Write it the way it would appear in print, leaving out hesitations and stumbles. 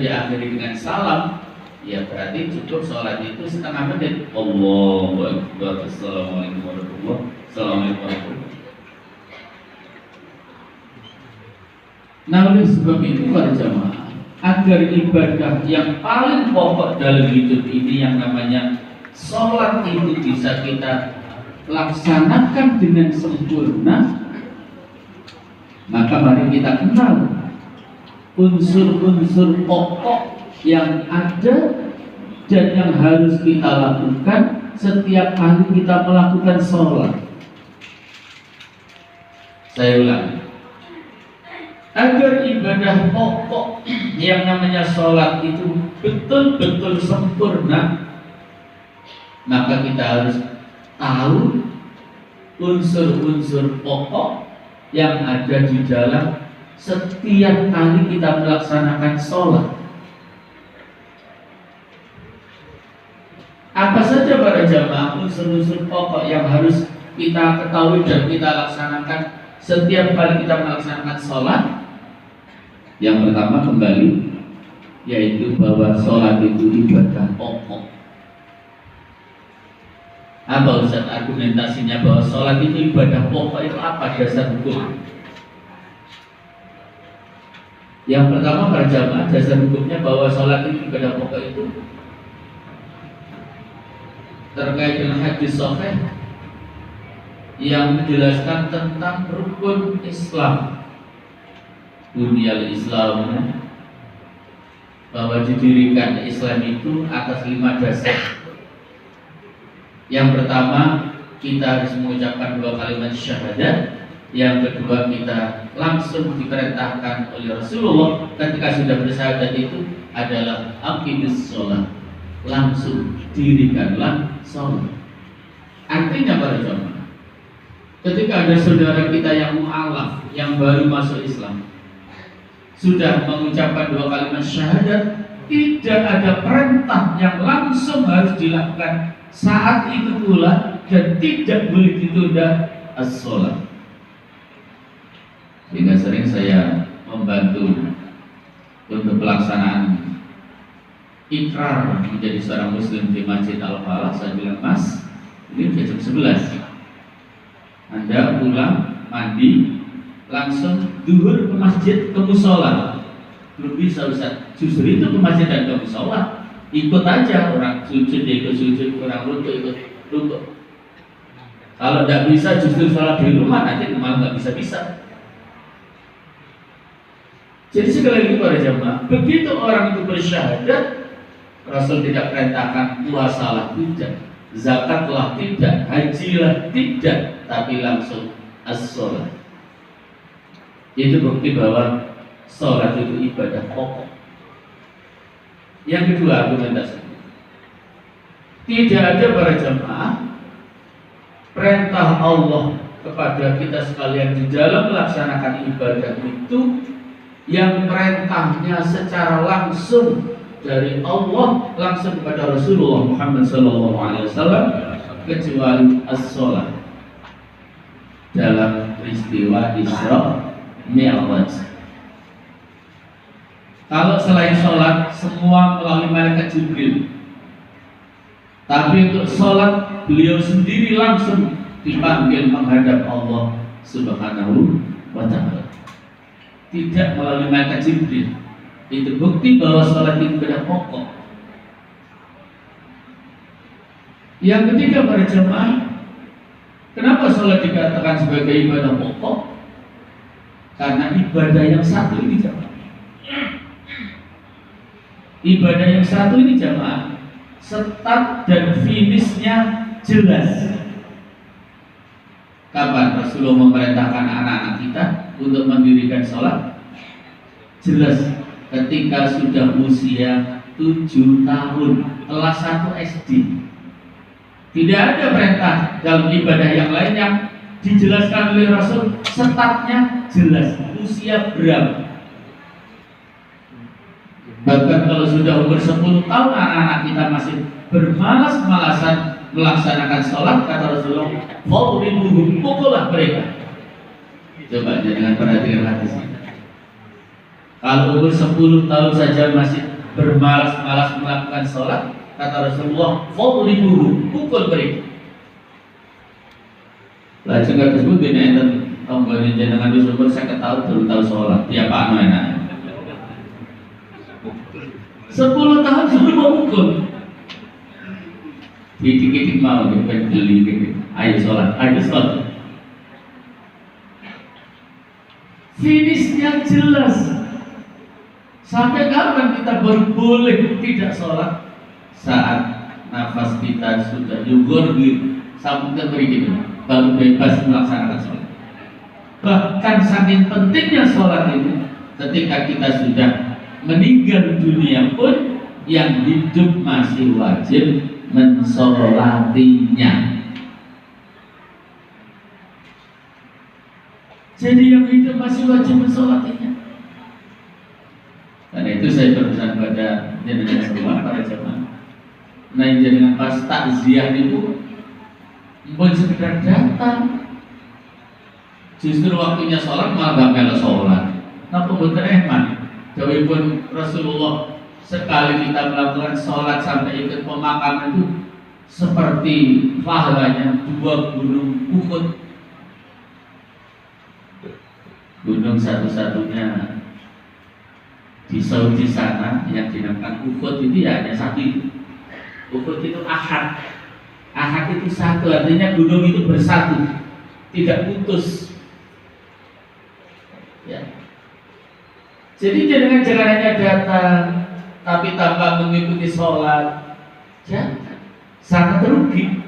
diakhiri dengan salam, ya berarti cukup sholat itu setengah menit. Allahu Akbar, Assalamualaikum warahmatullahi wabarakatuh, Assalamualaikum warahmatullahi wabarakatuh. Nah, oleh sebab itu para jamaah, agar ibadah yang paling pokok dalam hidup ini yang namanya sholat itu bisa kita laksanakan dengan sempurna, maka mari kita kenal unsur-unsur pokok yang ada dan yang harus kita lakukan setiap kali kita melakukan sholat. Saya ulangi, agar ibadah pokok yang namanya sholat itu betul-betul sempurna, maka kita harus tahu unsur-unsur pokok yang ada di dalam setiap kali kita melaksanakan sholat. Apa saja para jamaah unsur-unsur pokok yang harus kita ketahui dan kita laksanakan setiap kali kita melaksanakan sholat? Yang pertama kembali, yaitu bahwa sholat itu ibadah pokok. Apa Ustaz argumentasinya bahwa sholat itu ibadah pokok itu apa dasar hukum? Yang pertama para jamaah, dasar hukumnya bahwa sholat itu ibadah pokok itu terkait dengan hadis sahih yang menjelaskan tentang rukun Islam. Bunyal Islam, bahwa didirikan Islam itu atas 5 dasar. Yang pertama, kita harus mengucapkan 2 kalimat syahadat. Yang kedua, kita langsung diperintahkan oleh Rasulullah ketika sudah bersyahadat itu adalah aqimis sholat, langsung dirikanlah sholat. Artinya para jamaah, ketika ada saudara kita yang mu'alaf, yang baru masuk Islam, sudah mengucapkan 2 kalimat syahadat, tidak ada perintah yang langsung harus dilakukan saat itu pula, dan tidak boleh ditunda as-sholat. Sehingga sering saya membantu untuk pelaksanaan ikrar menjadi seorang muslim di Masjid Al-Falah. Saya bilang, Mas, ini jam 11, Anda pulang, mandi, langsung duhur ke masjid, ke musola. Belum bisa Ustaz, justru itu ke masjid dan ke musola. Ikut aja, orang sujud dia ikut sujud, orang rukuk ikut rukuk. Kalau tidak bisa justru sholat di rumah, nanti malah nggak bisa-bisa. Jadi sekali lagi para jamaah, begitu orang itu bersyahadat, Rasul tidak perintahkan puasalah tidak, zakatlah tidak, hajilah tidak, tapi langsung as-sholat. Itu bukti bahwa sholat itu ibadah pokok. Yang kedua argumentasi, tidak ada para jamaah perintah Allah kepada kita sekalian di dalam melaksanakan ibadah itu yang perintahnya secara langsung dari Allah langsung kepada Rasulullah Muhammad SAW, kecuali as-sholat dalam peristiwa Isra Mi'raj. Kalau selain sholat semua melalui malaikat Jibril, tapi untuk sholat beliau sendiri langsung dipanggil menghadap Allah Subhanahu wa Ta'ala, tidak melalui malaikat Jibril. Itu bukti bahwa sholat itu ibadah pokok. Yang ketiga para jemaah, kenapa sholat dikatakan sebagai ibadah pokok? Karena ibadah yang satu ini jemaah, ibadah yang satu ini jemaah, start dan finishnya jelas. Kapan Rasulullah memerintahkan anak-anak kita untuk mendirikan sholat? Jelas, ketika sudah usia 7 tahun, kelas 1 SD. Tidak ada perintah dalam ibadah yang lain yang dijelaskan oleh Rasul startnya jelas, usia berapa. Bahkan kalau sudah umur 10 tahun anak-anak kita masih bermalas-malasan melaksanakan sholat, kata Rasulullah, "Fadribuhum, pukullah mereka." Coba dengan perhatian hadis ini. Kalau umur 10 tahun saja masih bermalas-malas melakukan sholat, kata Rasulullah, "Fadribuhu, pukul mereka." Lajeng kados pundi nek enten tanggane jenengan wis umur 50 tahun baru tahu sholat, diapakno enak. 10 tahun sebelum mau pukul. Dikit-dikit mau beli gitu. Ayo sholat, ayo sholat. Finishnya jelas. Sampai kapan kita baru boleh tidak sholat? Saat nafas kita sudah yugorgir sampai begitu, baru bebas melaksanakan sholat. Bahkan saking pentingnya sholat itu, ketika kita sudah meninggal dunia pun, yang hidup masih wajib mensolatinya. Jadi yang hidup masih wajib mensolatinya. Karena itu saya berpesan pada jenengan semua para jemaah. Nah, jenengan pas takziah itu bukan sekedar datang. Justru waktunya sholat malah gak melok sholat. Napa mboten eman? Dawuhipun Rasulullah, sekali kita melakukan sholat sampai ikut pemakaman itu seperti pahalanya 2 gunung Uhud. Gunung satu-satunya di Saudi sana yang dinamakan Uhud itu ya hanya satu itu. Uhud itu ahad. Ahad itu satu, artinya gunung itu bersatu, tidak putus. Ya. Jadi jangan hanya datang tapi tanpa mengikuti sholat, jangan, sangat rugi.